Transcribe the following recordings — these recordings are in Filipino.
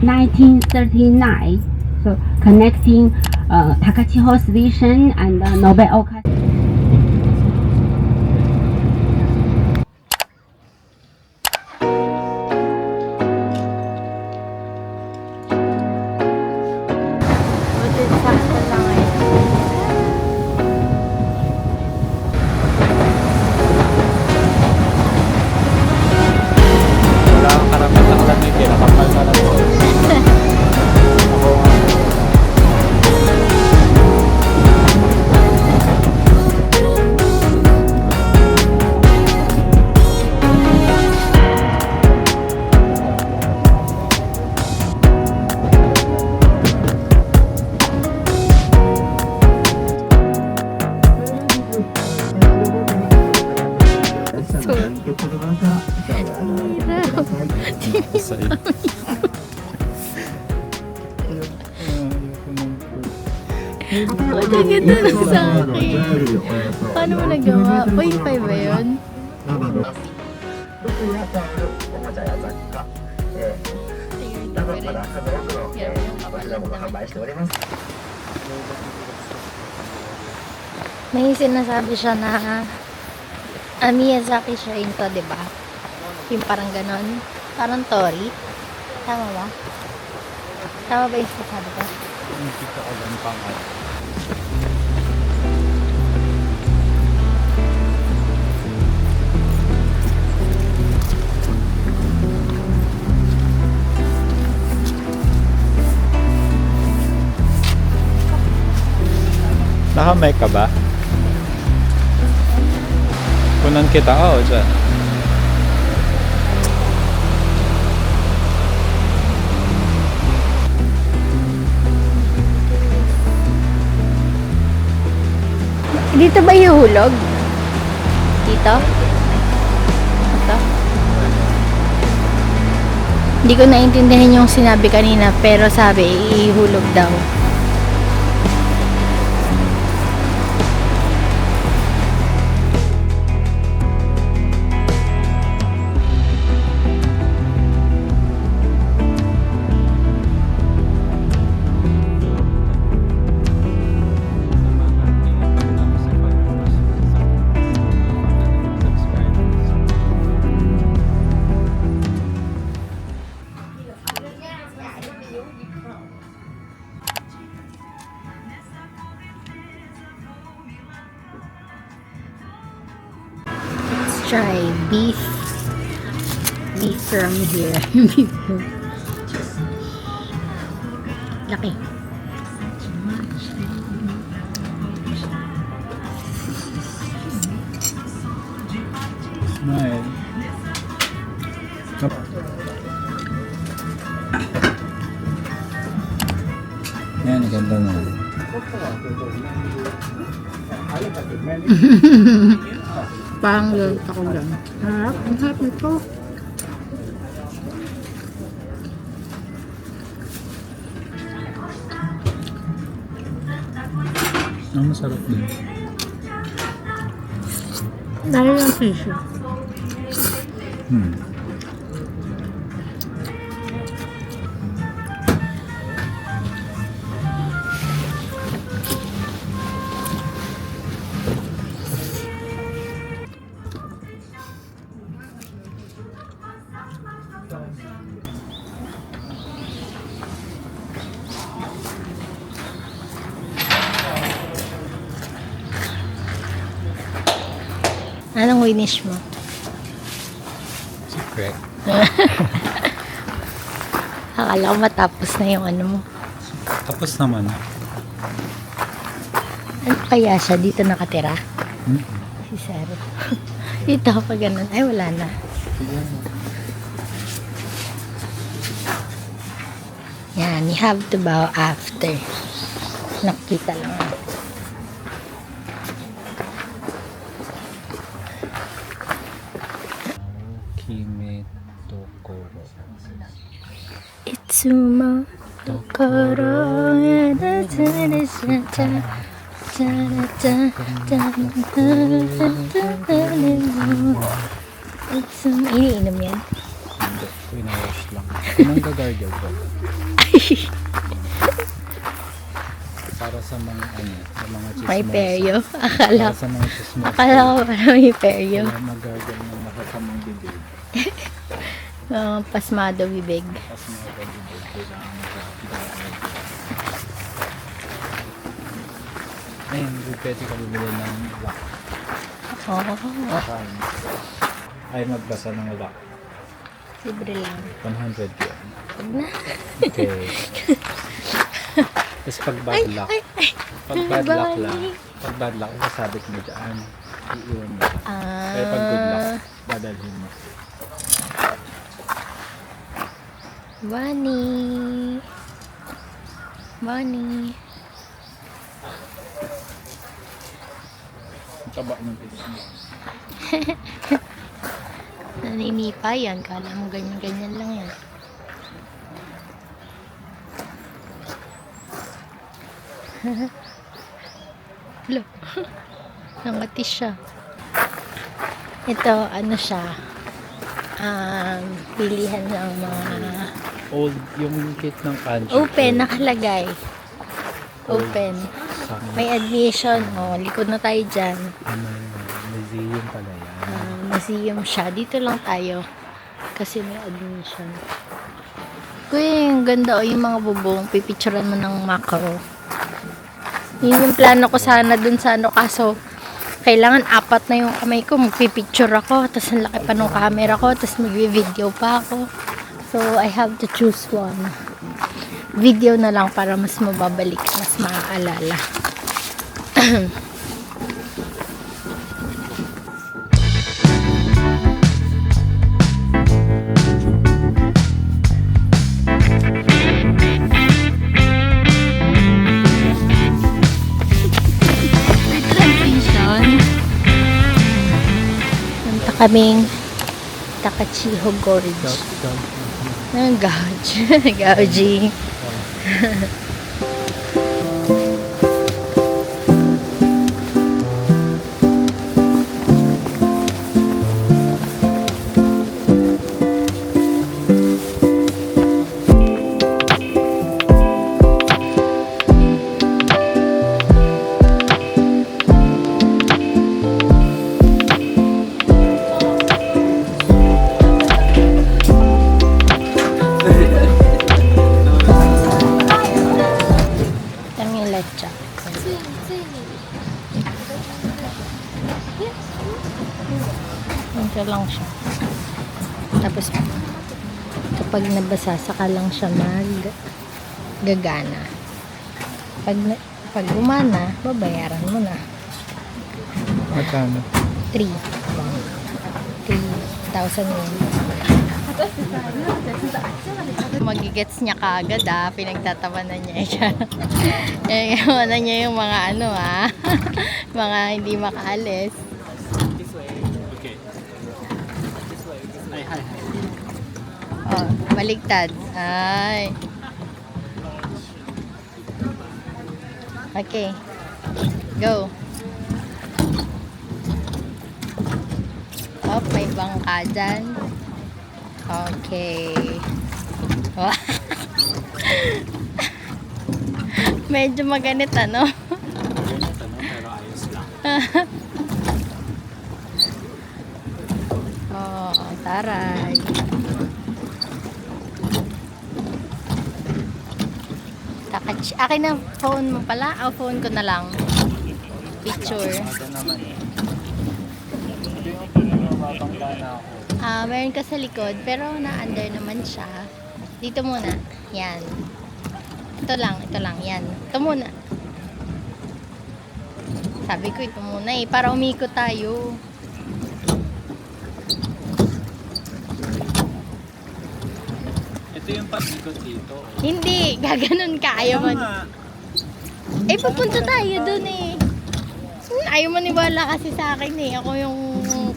1939, so connecting Takachiho Station and Nobeoka. Wala kang karapatan kami, kinakapal ka na po. Ako nga. Sa iyo. Matagit na lang sa akin. Paano mo nagawa? 0.5 ba yun? May sinasabi siya na Miyazaki Shrine to, diba? Yung parang ganon. Parang Tori. Tama ba? Tama ba yung sinasabi ko? Hindi ka alam pang at. Naka-mic ka ba? Kunan kita ako dyan. Dito ba ihulog? Dito? Ito? Hindi ko naintindihan yung sinabi kanina, pero sabi, ihulog daw. Try beef from here. Beef. Laki. Smile. Yan, ganda na. Parang gulat ako lang. Harap? Ang harap nito. Ang masarap din. Dahil yung tissue. Anong winish mo? Secret. Akala ko matapos na yung ano mo. Tapos naman. Ano kaya siya? Dito nakatira? Hmm? Si Saro. Dito pa ganun. Ay, wala na. Yan, you have to bow after. Nakita lang. Kimi Tokoro. Itsumo Tokoro iniinom yan. Winawash lang. Anong gagargle ko? Para sa mga sa mga chismosa. May peryo. Akala Para sa mga chismosa. Akala ko parang may peryo. Kaya magargle ng makasamang bibig. Pasmado bibig. Tapos mga bibig. Kailangan mag-gargle. Ayun, pwede ka bumili ng lock. Oh. Ay, magbasa ng lock. Libre lang. 100 yan. Huwag na. Okay. Tapos pag bad luck. Pag bad luck lang. Pag bad luck, masabit mo dyan. Iiwan mo. Pero pag good luck, dadalhin mo. Bunny. Bunny. Ang taba ng pilis mo. Naninipa yan. Kala mo ganyan-ganyan lang yan. Hello. Nangati siya. Ito, ano siya? Pilihan ng mga Old, yung kit ng kanji. open, nakalagay. Open. Sang, May admission. Oh, likod na tayo dyan. museum pala yan. Museum siya. Dito lang tayo. Kasi may admission. Kuya, yung ganda o yung mga bubong. Pipicturean mo ng macro. Yun yung plano ko sana dun sa ano. Kaso, kailangan 4 na yung kamay ko. Magpipicture ako. Tapos ang laki pa ng camera ko. Tapos mag-video pa ako. So, I have to choose one. Video na lang para mas mababalik. Mas maaalala. Transition. Punta kaming Takachiho Gorge. Ang gouge. Gouging. Kami yung lecha. Ito lang siya. Tapos, kapag nabasa, saka lang siya gagana. Pag gumana, babayaran mo na. Magkano? 3,000 yun. Magigets niya kagad pinagtatawanan niya siya. Ano niya yung mga ano mga hindi makaalis. Okay. Ay, hi. Oh, baligtad. Ay. Okay. Go. Oh, may bangka dyan. Okay. Medyo maganit ano? Pero ayos lang. Oh, taray. Akin na phone mo pala? O phone ko na lang. Picture. Ito naman eh. Ito yung pinababangga na ako. Meron ka sa likod, pero na-under naman siya. Dito muna. Yan. Ito lang. Yan. Ito muna. Sabi ko ito muna para umikot tayo. Ito yung pasikot dito. Hindi, gaganon ka. Ayaw mo. Pupunta tayo dun eh. Ayaw maniwala kasi sa akin eh. Ako yung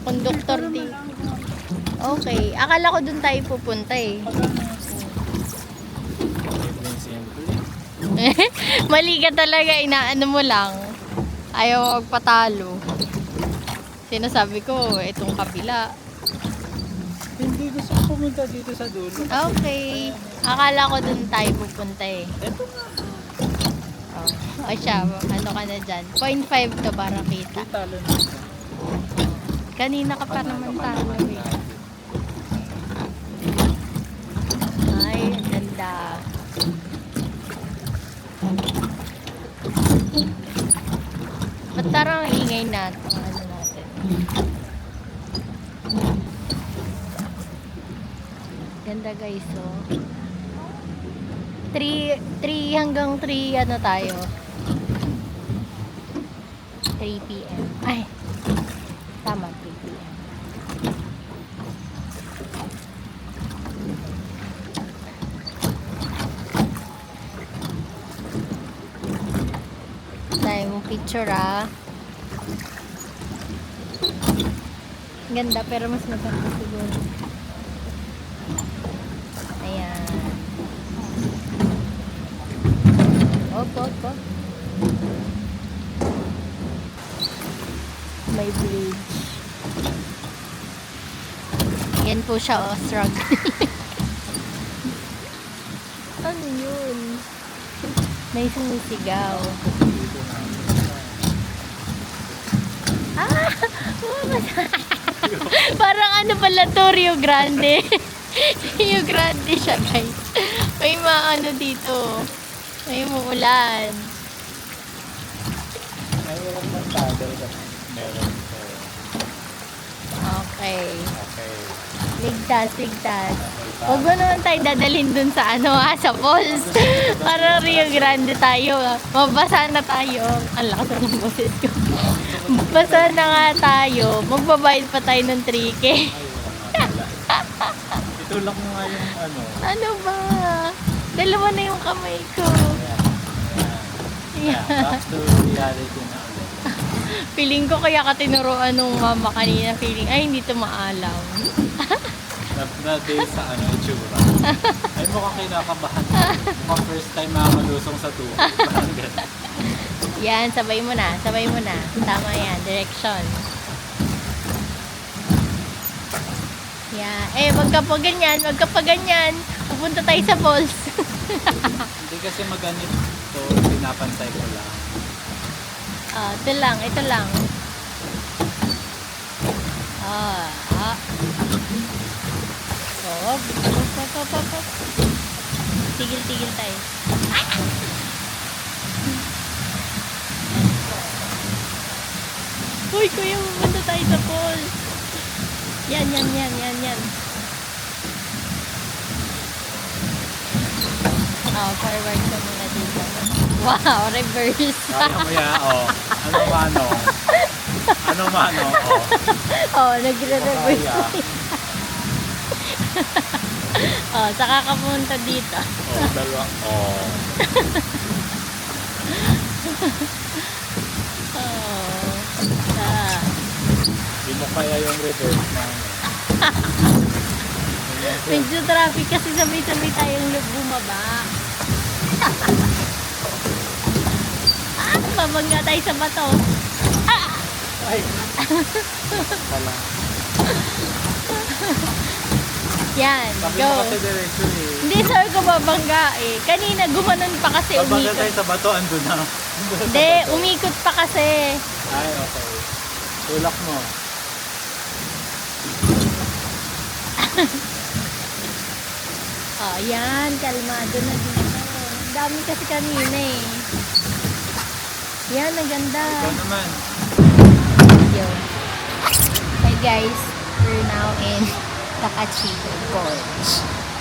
conductor din. Okay. Akala ko dun tayo pupunta eh. Mali ka talaga. Inaano mo lang. Ayaw magpatalo. Sinasabi ko, itong kabila. Hindi gusto ko pumunta dito sa dulo. Okay. Akala ko dun tayo pupunta eh. Ito nga. Oh. Ay siya, ano ka na dyan? 0.5 to para kita. Talo na ito. Kanina ka pa naman talo eh. Ay, ang ganda. Ba't parang ang ingay na ito? Ano natin? Ganda guys, oh. 3 hanggang 3 ano tayo? 3 p.m. Ay, tama, 3 p.m. Tayo mong picture ah. Ganda pero mas maganda siguro. Ayan. Opo. May bridge. Yan po siya, oh, struggle. Ano yun? May sumisigaw. Ah! Parang ano pala to, Rio Grande. Rio Grande siya, guys. May maano dito. May muulan. Ay, walang magtagal ka. Meron. Okay. Okay. Ligtas. Huwag mo naman tayo dadalhin dun sa ano sa falls. Para Rio Grande tayo. Mabasa na tayo. Ang lakas ng boses ko. Basa na nga tayo. Magbabayad pa tayo ng 3K. Ito lang nga yung ano. Ano ba? Dalawa na yung kamay ko. Yeah. Back to reality na ulit. Feeling ko kaya ka tinuruan nung mama kanina. Feeling, ay hindi to maalam. Na-base sa ano, itsura. Ay mukhang kinakabahan. Mukhang first time makakalusong sa tubo. Parang ganun. Yan, sabay mo na. Tama yan, direction. Yan. Eh, wag ka pa ganyan. Pupunta tayo sa falls. Hindi kasi maganit to, pinapantay ko lang. Ito lang. Hop. Tigil tayo. Uy, kuya, pupunta tayo sa falls. Yan. Forward ka muna dito. Wow, reverse. Kaya mo yan, oh. Ano mano, oh. Nagre-reverse. Kaya. Saka ka pumunta dito. Oh, dalawa. Oh. Di mo kaya yung reverse na. Medyo traffic kasi sabay-sabay tayong bumaba. Mabangga tayo sa bato. Ay! Pala. Yan, Sabi go. mo kasi direction eh. Hindi, sir ko babangga eh. Kanina gumanon pa kasi Babangga tayo umikot. sa bato, ando na. Hindi, umikot pa kasi. Ay, okay. Tulak mo. Yan, kalmado na dito. Ang dami kasi kanina eh. Yan, ang ganda. Ikaw naman. Yo. Hey guys, we're now in Takachi Gorge.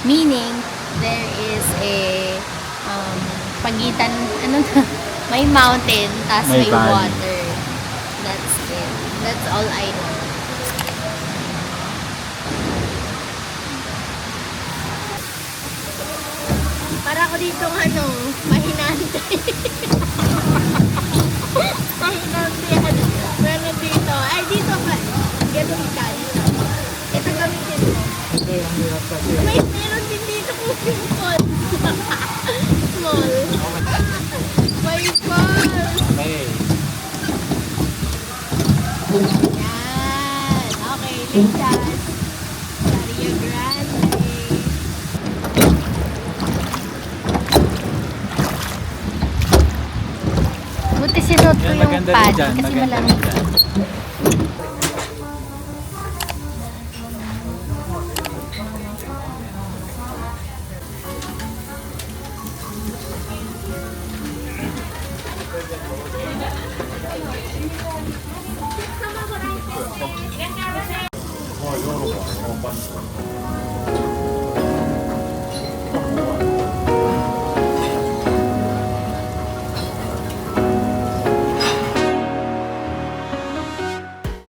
Meaning, there is a pagitan, may mountain, tas May may valley. water. That's it. That's all I know. Para ako dito mahinante. Mahinante. Meron dito. Ay, dito ka. Ganun ka. Ito gamitin mo. Hindi, ang hirap kasi. Meron din dito kung simple. Small. May falls. Okay. Yan. Okay, ligtas. Rio Grande. sinuot ko Yan, yung maganda rin pad dyan. kasi Maganda malamig. rin dyan.